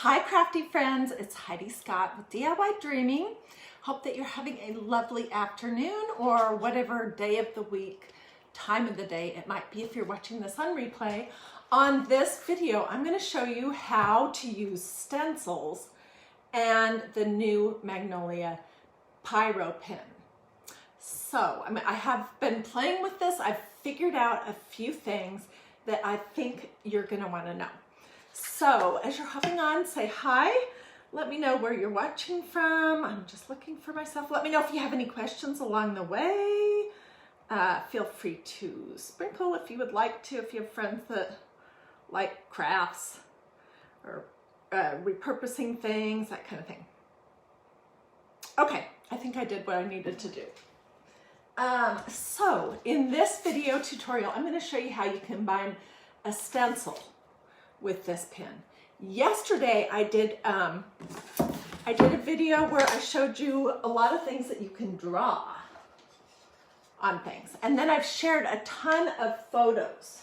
Hi crafty friends, it's Hiedi Scott with DiyDreaming. Hope that you're having a lovely afternoon or whatever day of the week, time of the day it might be if you're watching this on replay. On this video, I'm going to show you how to use stencils and the new Magnolia Pyro pen. So, I have been playing with this. I've figured out a few things that I think you're going to want to know. So, as you're hopping on, say hi. Let me know where you're watching from. I'm just looking for myself. Let me know if you have any questions along the way. Feel free to sprinkle if you would like to, if you have friends that like crafts or repurposing things, that kind of thing. Okay, I think I did what I needed to do. So in this video tutorial, I'm going to show you how you combine a stencil with this pen. Yesterday I did a video where I showed you a lot of things that you can draw on things, and then I've shared a ton of photos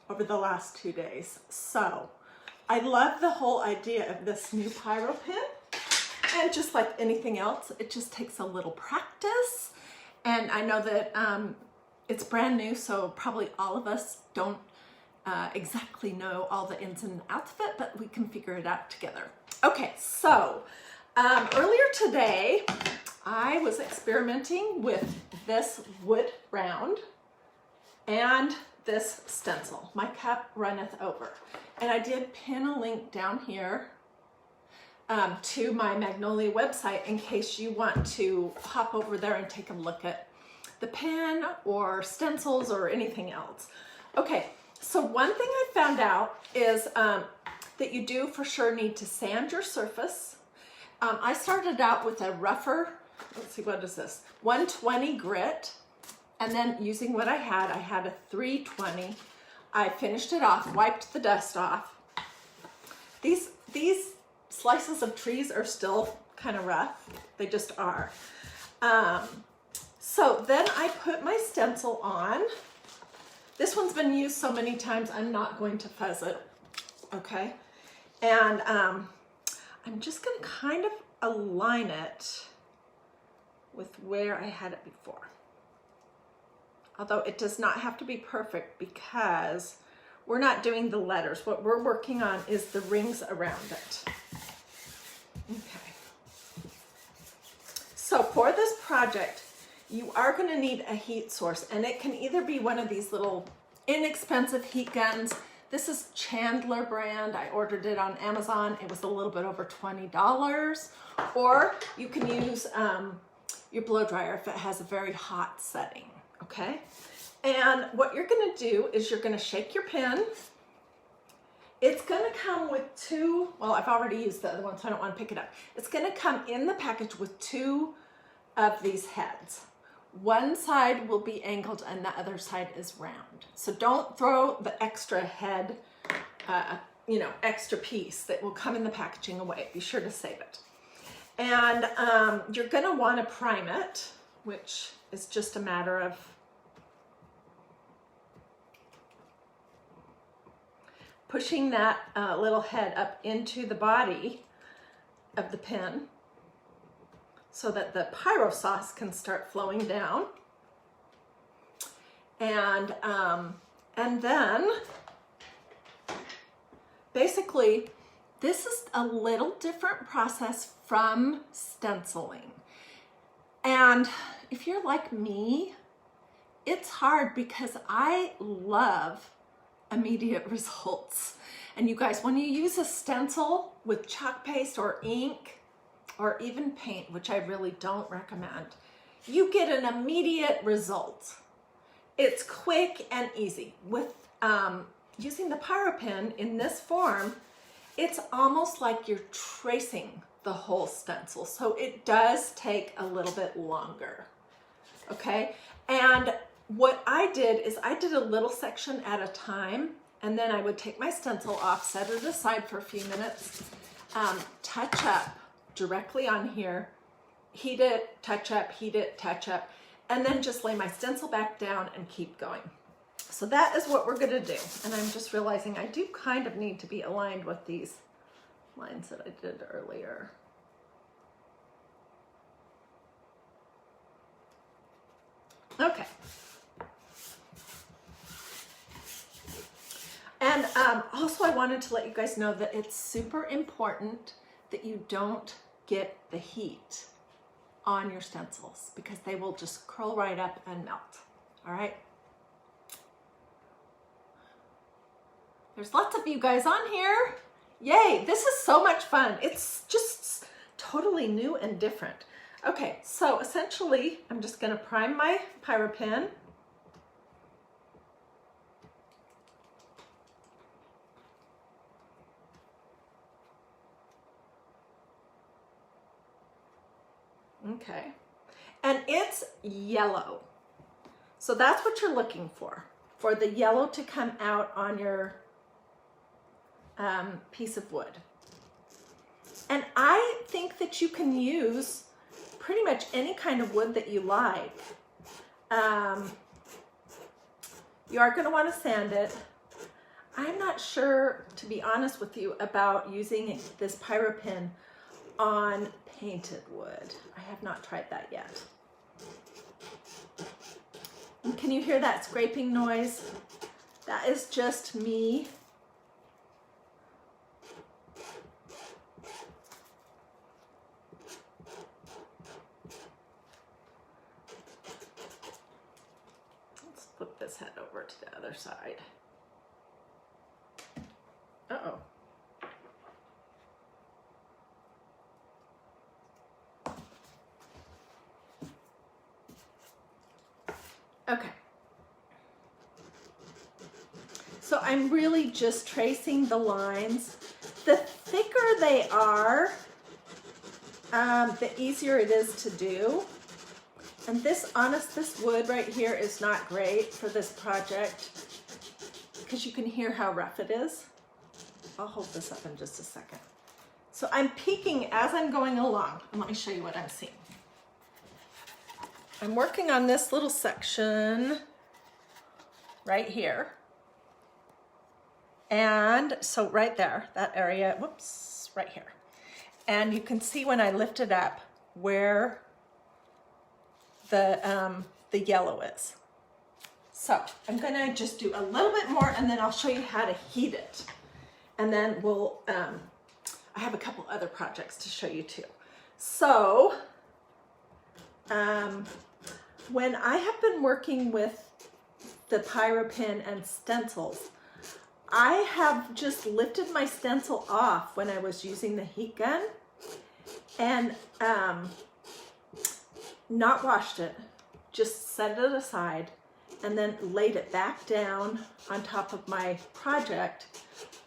over the last 2 days. So I love the whole idea of this new Pyro pen, and just like anything else, it just takes a little practice. And I know that it's brand new, so probably all of us don't exactly know all the ins and outs of it, but we can figure it out together. Okay, so earlier today, I was experimenting with this wood round and this stencil. My cup runneth over. And I did pin a link down here to my Magnolia website in case you want to hop over there and take a look at the pen or stencils or anything else. Okay, so one thing I found out is that you do for sure need to sand your surface. I started out with a rougher, let's see, what is this? 120 grit, and then using what I had a 320. I finished it off, wiped the dust off. These slices of trees are still kind of rough. They just are. So then I put my stencil on. This one's been used so many times, I'm not going to fuzz it, okay? And I'm just gonna kind of align it with where I had it before. Although it does not have to be perfect because we're not doing the letters. What we're working on is the rings around it. Okay. So for this project, you are going to need a heat source, and it can either be one of these little inexpensive heat guns. This is Chandler brand. I ordered it on Amazon. It was a little bit over $20. Or you can use your blow dryer if it has a very hot setting, okay? And what you're going to do is you're going to shake your pen. It's going to come with two, well, I've already used the other one, so I don't want to pick it up. It's going to come in the package with two of these heads. One side will be angled and the other side is round. So don't throw the extra head, extra piece that will come in the packaging away. Be sure to save it. And you're going to want to prime it, which is just a matter of pushing that little head up into the body of the pen so that the pyro sauce can start flowing down. And then basically this is a little different process from stenciling. And if you're like me, it's hard because I love immediate results. And you guys, when you use a stencil with chalk paste or ink or even paint, which I really don't recommend, you get an immediate result. It's quick and easy. With using the Pyro pen in this form, it's almost like you're tracing the whole stencil. So it does take a little bit longer, okay? And what I did is I did a little section at a time, and then I would take my stencil off, set it aside for a few minutes, touch up directly on here, heat it, touch up, and then just lay my stencil back down and keep going. So that is what we're gonna do. And I'm just realizing I do kind of need to be aligned with these lines that I did earlier. Okay. And also I wanted to let you guys know that it's super important that you don't get the heat on your stencils because they will just curl right up and melt. All right. There's lots of you guys on here. Yay, this is so much fun. It's just totally new and different. Okay, so essentially, I'm just gonna prime my Pyro pen. Okay, and it's yellow. So that's what you're looking for the yellow to come out on your piece of wood. And I think that you can use pretty much any kind of wood that you like. You are going to want to sand it. I'm not sure, to be honest with you, about using this Pyro pen on painted wood. I have not tried that yet. And can you hear that scraping noise? That is just me. Let's flip this head over to the other side. Uh-oh. Okay. So I'm really just tracing the lines. The thicker they are, the easier it is to do. And this wood right here is not great for this project because you can hear how rough it is. I'll hold this up in just a second. So I'm peeking as I'm going along. And let me show you what I'm seeing. I'm working on this little section right here. And so right there, that area, whoops, right here. And you can see when I lift it up where the yellow is. So I'm gonna just do a little bit more and then I'll show you how to heat it. And then we'll, I have a couple other projects to show you too. So, when I have been working with the Pyro pen and stencils, I have just lifted my stencil off when I was using the heat gun and not washed it, just set it aside and then laid it back down on top of my project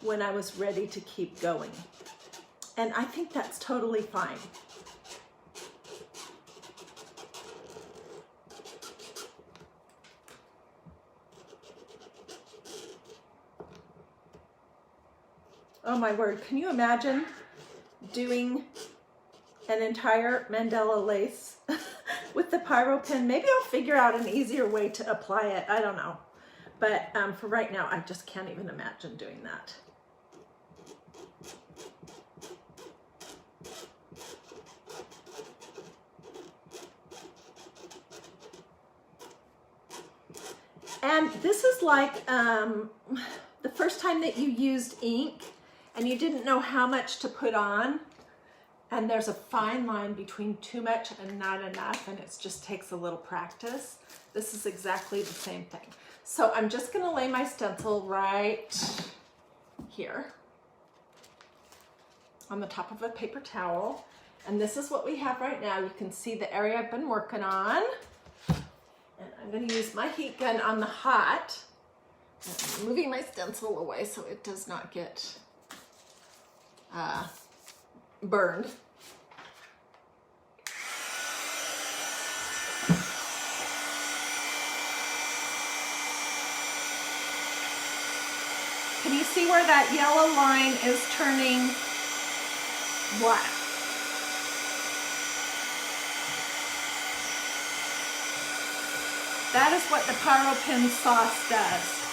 when I was ready to keep going. And I think that's totally fine. Oh my word, can you imagine doing an entire mandala lace with the Pyro pen? Maybe I'll figure out an easier way to apply it. I don't know. But for right now, I just can't even imagine doing that. And this is like the first time that you used ink and you didn't know how much to put on, and there's a fine line between too much and not enough, and it just takes a little practice. This is exactly the same thing. So I'm just gonna lay my stencil right here on the top of a paper towel, and this is what we have right now. You can see the area I've been working on, and I'm gonna use my heat gun on the hot. I'm moving my stencil away so it does not get burned. Can you see where that yellow line is turning black? That is what the Pyro pen sauce does.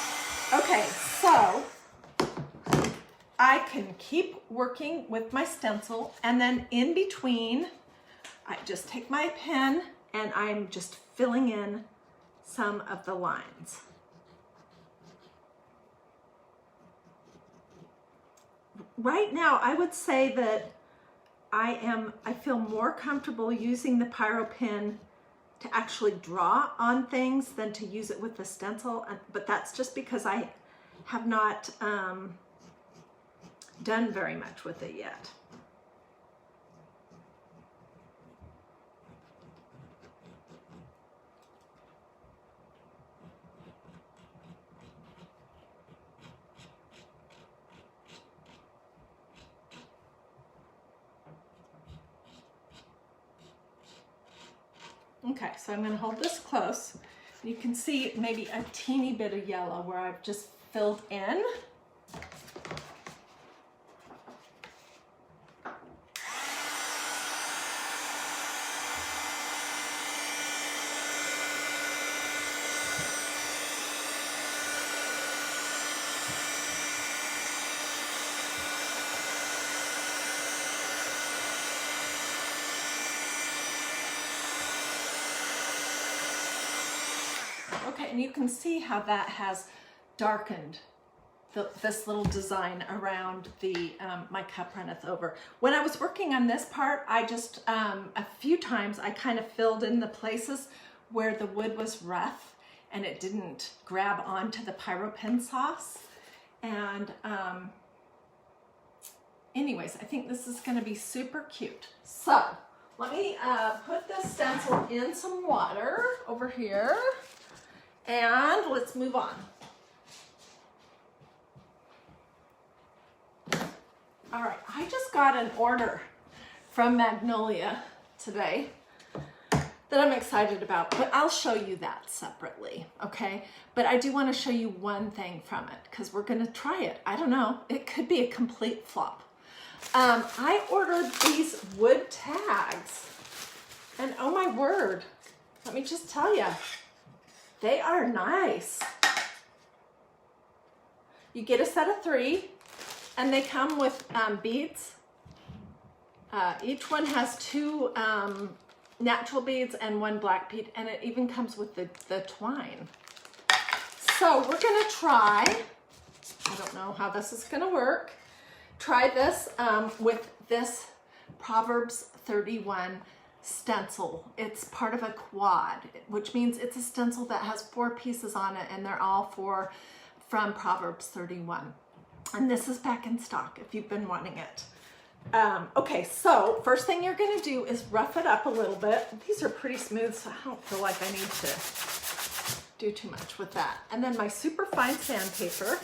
Okay, so I can keep working with my stencil, and then in between, I just take my pen and I'm just filling in some of the lines. Right now, I would say that I feel more comfortable using the Pyro pen to actually draw on things than to use it with the stencil, but that's just because I have not done very much with it yet. Okay, so I'm going to hold this close. You can see maybe a teeny bit of yellow where I've just filled in. Okay, and you can see how that has darkened this little design around the my cup runneth over. When I was working on this part, I just a few times I kind of filled in the places where the wood was rough and it didn't grab onto the Pyro pen sauce. And anyways, I think this is going to be super cute. So let me put this stencil in some water over here. And let's move on. All right, I just got an order from Magnolia today that I'm excited about, but I'll show you that separately, okay? But I do want to show you one thing from it because we're going to try it. I don't know, it could be a complete flop. I ordered these wood tags, and oh my word, let me just tell you, they are nice. You get a set of 3, and they come with beads. Each one has 2 natural beads and 1 black bead, and it even comes with the twine. So we're gonna try, I don't know how this is gonna work, try this with this Proverbs 31 stencil. It's part of a quad, which means it's a stencil that has 4 pieces on it, and they're all from Proverbs 31. And this is back in stock if you've been wanting it. Okay, so first thing you're going to do is rough it up a little bit. These are pretty smooth, so I don't feel like I need to do too much with that. And then my super fine sandpaper.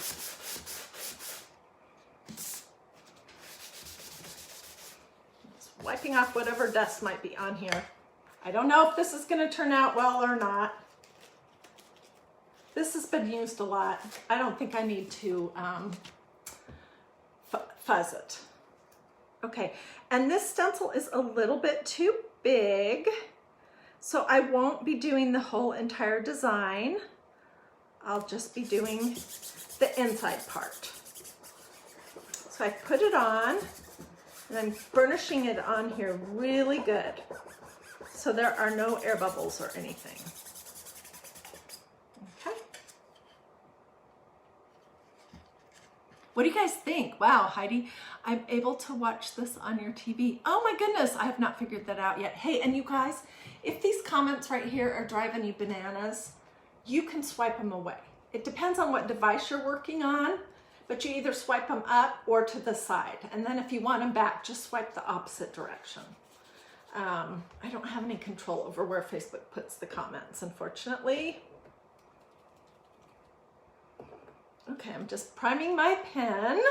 Wiping off whatever dust might be on here. I don't know if this is going to turn out well or not. This has been used a lot. I don't think I need to fuzz it. Okay, and this stencil is a little bit too big, so I won't be doing the whole entire design. I'll just be doing the inside part. So I put it on, and I'm burnishing it on here really good, so there are no air bubbles or anything. Okay. What do you guys think? Wow, Heidi, I'm able to watch this on your TV. Oh my goodness, I have not figured that out yet. Hey, and you guys, if these comments right here are driving you bananas, you can swipe them away. It depends on what device you're working on, but you either swipe them up or to the side. And then if you want them back, just swipe the opposite direction. I don't have any control over where Facebook puts the comments, unfortunately. Okay, I'm just priming my pen.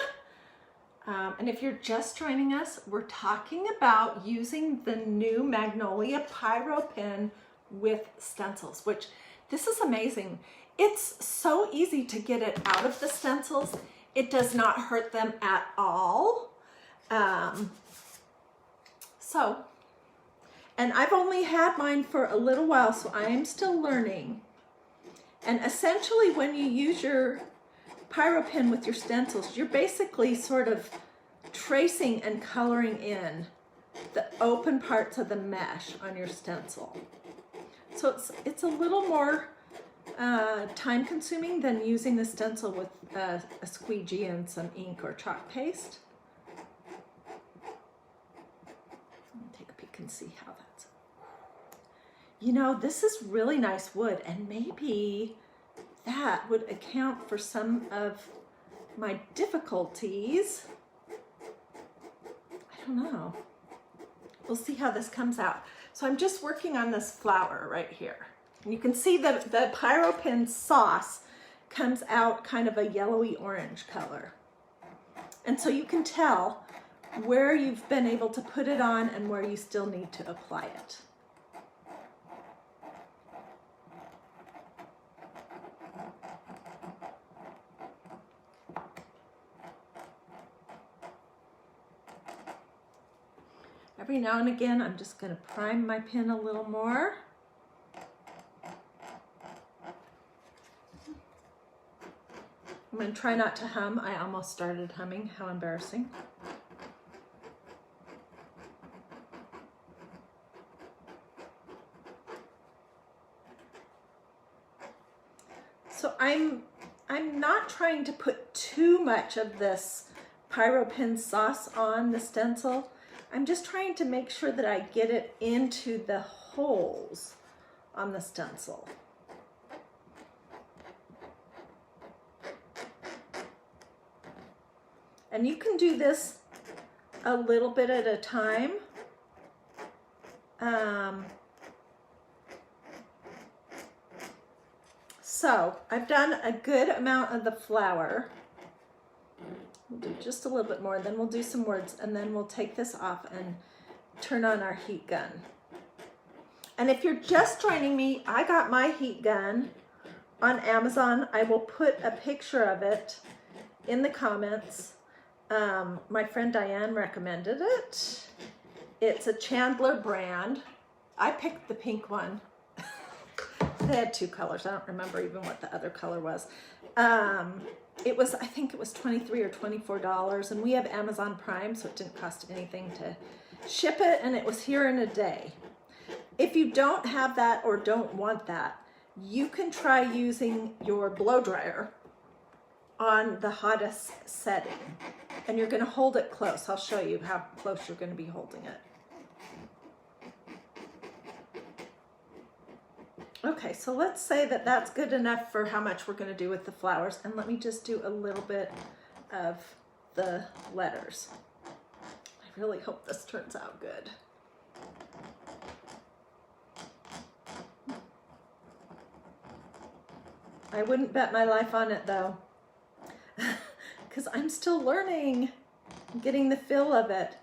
And if you're just joining us, we're talking about using the new Magnolia Pyro pen with stencils, which this is amazing. It's so easy to get it out of the stencils. It does not hurt them at all. And I've only had mine for a little while, so I am still learning. And essentially when you use your Pyro pen with your stencils, you're basically sort of tracing and coloring in the open parts of the mesh on your stencil. So it's a little more time consuming than using the stencil with a squeegee and some ink or chalk paste. Let me take a peek and see how that's. You know, this is really nice wood, and maybe that would account for some of my difficulties. I don't know. We'll see how this comes out. So I'm just working on this flower right here. And you can see that the Pyro pen sauce comes out kind of a yellowy orange color. And so you can tell where you've been able to put it on and where you still need to apply it. Every now and again, I'm just going to prime my pen a little more. I'm going to try not to hum. I almost started humming. How embarrassing. So I'm not trying to put too much of this Pyro pen sauce on the stencil. I'm just trying to make sure that I get it into the holes on the stencil. And you can do this a little bit at a time. So I've done a good amount of the flower. We'll do just a little bit more, then we'll do some words, and then we'll take this off and turn on our heat gun. And if you're just joining me, I got my heat gun on Amazon. I will put a picture of it in the comments. My friend Diane recommended it. It's a Chandler brand. I picked the pink one. They had two colors. I don't remember even what the other color was. It was, I think it was $23 or $24, and we have Amazon Prime, so it didn't cost anything to ship it, and it was here in a day. If you don't have that or don't want that, you can try using your blow dryer on the hottest setting, and you're going to hold it close. I'll show you how close you're going to be holding it. Okay, so let's say that that's good enough for how much we're going to do with the flowers, and let me just do a little bit of the letters. I really hope this turns out good. I wouldn't bet my life on it though, because I'm still learning, getting the feel of it.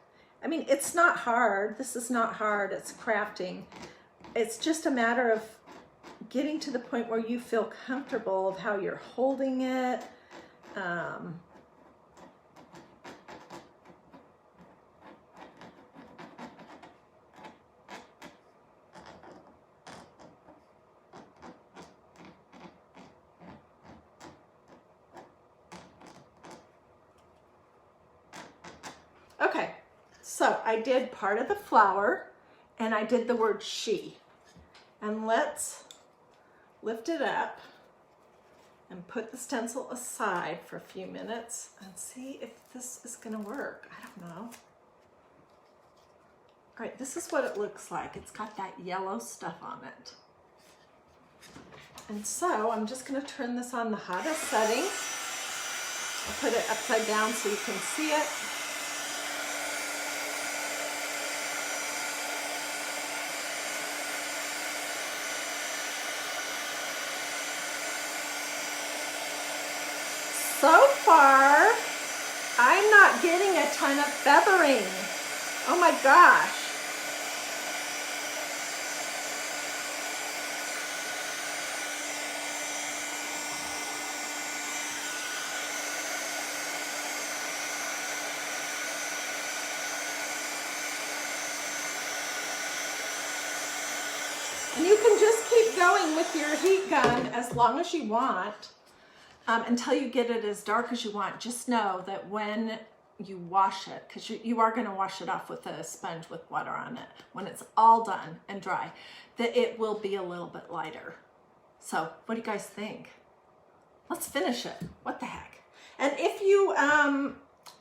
I mean, it's not hard. This is not hard. It's crafting. It's just a matter of getting to the point where you feel comfortable of how you're holding it. Okay, so I did part of the flower and I did the word she. And let's lift it up and put the stencil aside for a few minutes and see if this is going to work. I don't know. All right, this is what it looks like. It's got that yellow stuff on it. And so I'm just going to turn this on the hottest setting. I'll put it upside down so you can see it. So far, I'm not getting a ton of feathering. Oh my gosh. And you can just keep going with your heat gun as long as you want. until you get it as dark as you want. Just know that when you wash it, because you are going to wash it off with a sponge with water on it, when it's all done and dry, that it will be a little bit lighter. So what do you guys think? Let's finish it. What the heck? And if you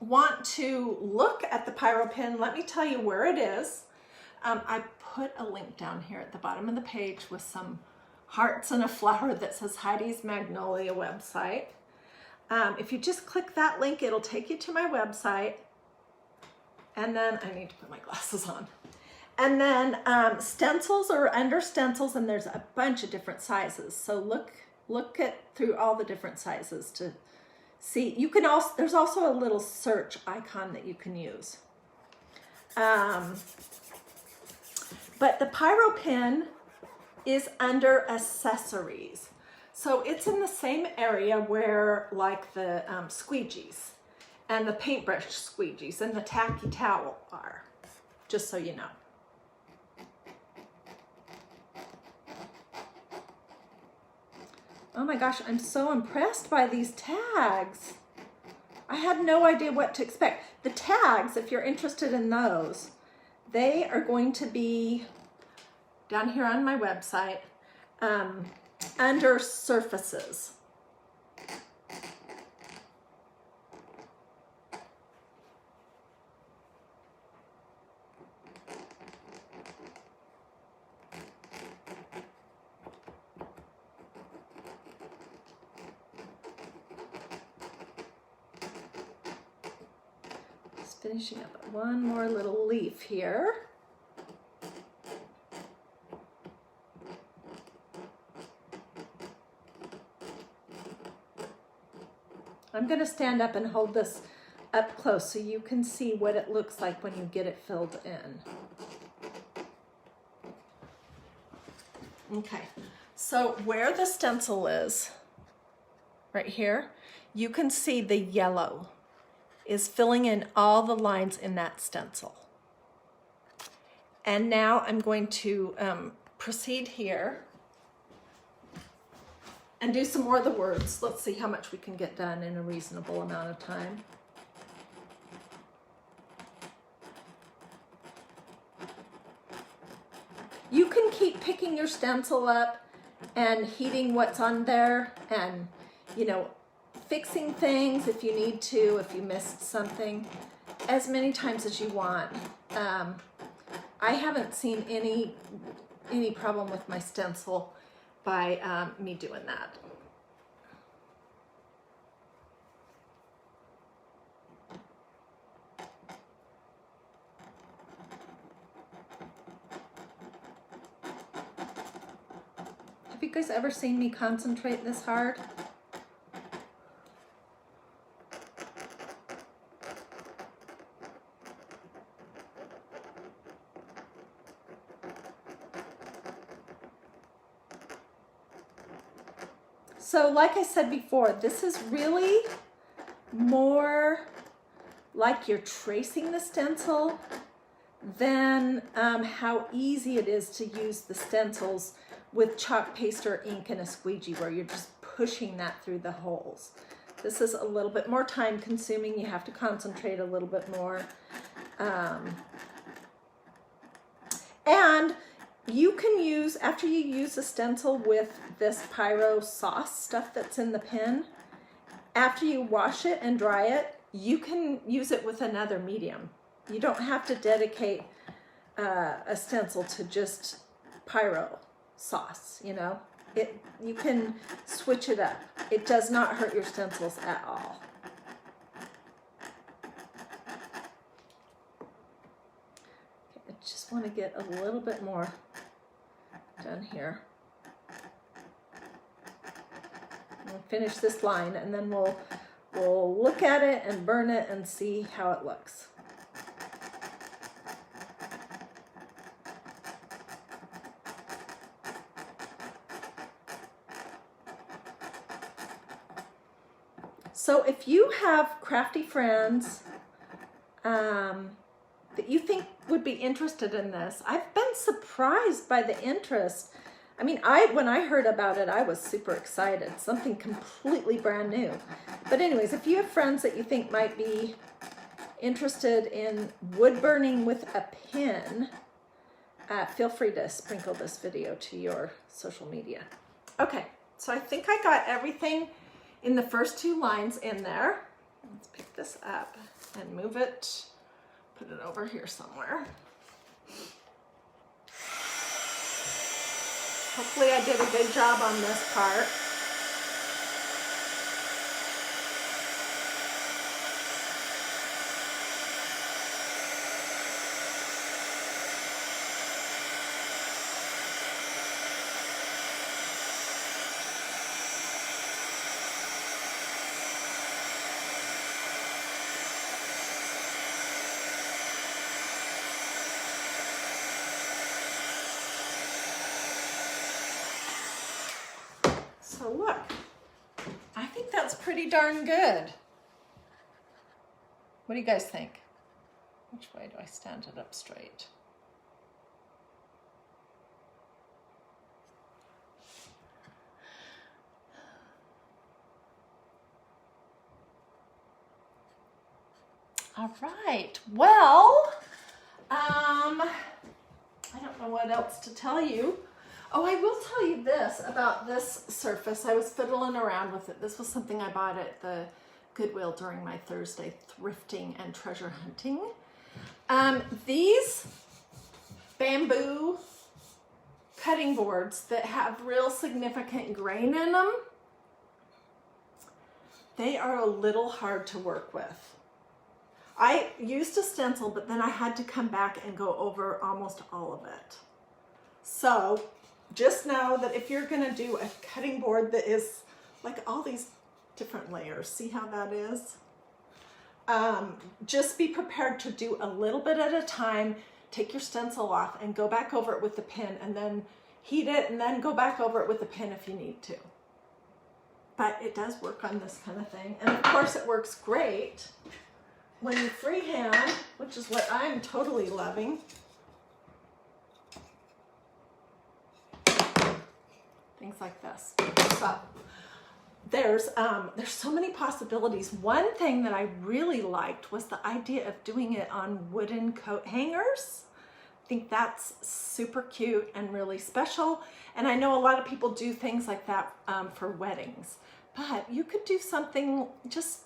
want to look at the Pyro pen, let me tell you where it is. I put a link down here at the bottom of the page with some hearts and a flower that says Heidi's Magnolia website. If you just click that link, it'll take you to my website. And then I need to put my glasses on. And then stencils are under stencils, and there's a bunch of different sizes. So look through all the different sizes to see. You can also, there's also a little search icon that you can use. But the Pyro pen is under accessories. So it's in the same area where like the squeegees and the paintbrush squeegees and the tacky towel are, just so you know. Oh my gosh, I'm so impressed by these tags. I had no idea what to expect. The tags, if you're interested in those, they are going to be down here on my website under surfaces. Just finishing up one more little leaf here. I'm going to stand up and hold this up close so you can see what it looks like when you get it filled in. Okay, so where the stencil is, right here, you can see the yellow is filling in all the lines in that stencil. And now I'm going to proceed here and do some more of the words. Let's see how much we can get done in a reasonable amount of time. You can keep picking your stencil up and heating what's on there and, you know, fixing things if you need to, if you missed something, as many times as you want. I haven't seen any problem with my stencil by me doing that. Have you guys ever seen me concentrate this hard? So like I said before, this is really more like you're tracing the stencil than how easy it is to use the stencils with chalk paste or ink and a squeegee where you're just pushing that through the holes. This is a little bit more time consuming. You have to concentrate a little bit more. And you can use, after you use the stencil with this Pyro sauce stuff that's in the pen, after you wash it and dry it, you can use it with another medium. You don't have to dedicate a stencil to just Pyro sauce, you know. You can switch it up. It does not hurt your stencils at all. Okay, I just want to get a little bit more done here. We'll finish this line and then we'll look at it and burn it and see how it looks. So if you have crafty friends that you think would be interested in this, I've been surprised by the interest. I mean, when I heard about it, I was super excited. Something completely brand new. But anyways, if you have friends that you think might be interested in wood burning with a pin, feel free to sprinkle this video to your social media. Okay, so I think I got everything in the first 2 lines in there. Let's pick this up and move it, put it over here somewhere. Hopefully I did a good job on this part. So look, I think that's pretty darn good. What do you guys think? Which way do I stand it up straight? All right, well, I don't know what else to tell you. Oh, I will tell you this about this surface. I was fiddling around with it. This was something I bought at the Goodwill during my Thursday thrifting and treasure hunting. These bamboo cutting boards that have real significant grain in them, they are a little hard to work with. I used a stencil, but then I had to come back and go over almost all of it. So just know that if you're gonna do a cutting board that is like all these different layers, see how that is? Just be prepared to do a little bit at a time, take your stencil off and go back over it with the pin and then heat it and then go back over it with the pin if you need to. But it does work on this kind of thing. And of course it works great when you freehand, which is what I'm totally loving. Things like this. So there's so many possibilities. One thing that I really liked was the idea of doing it on wooden coat hangers. I think that's super cute and really special. And I know a lot of people do things like that for weddings, but you could do something just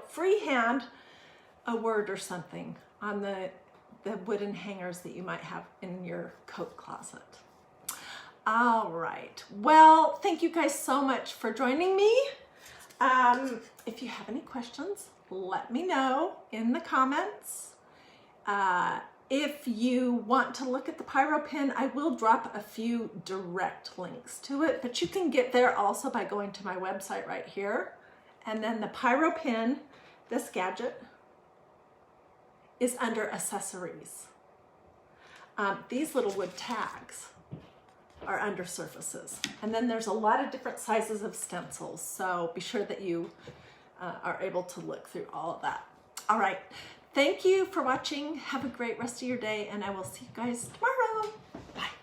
freehand a word or something on the wooden hangers that you might have in your coat closet. All right, well, thank you guys so much for joining me. If you have any questions, let me know in the comments. If you want to look at the Pyro pin, I will drop a few direct links to it, but you can get there also by going to my website right here. And then the Pyro pin, this gadget, is under accessories. These little wood tags are under surfaces. And then there's a lot of different sizes of stencils, so be sure that you are able to look through all of that. All right, thank you for watching. Have a great rest of your day, and I will see you guys tomorrow. Bye.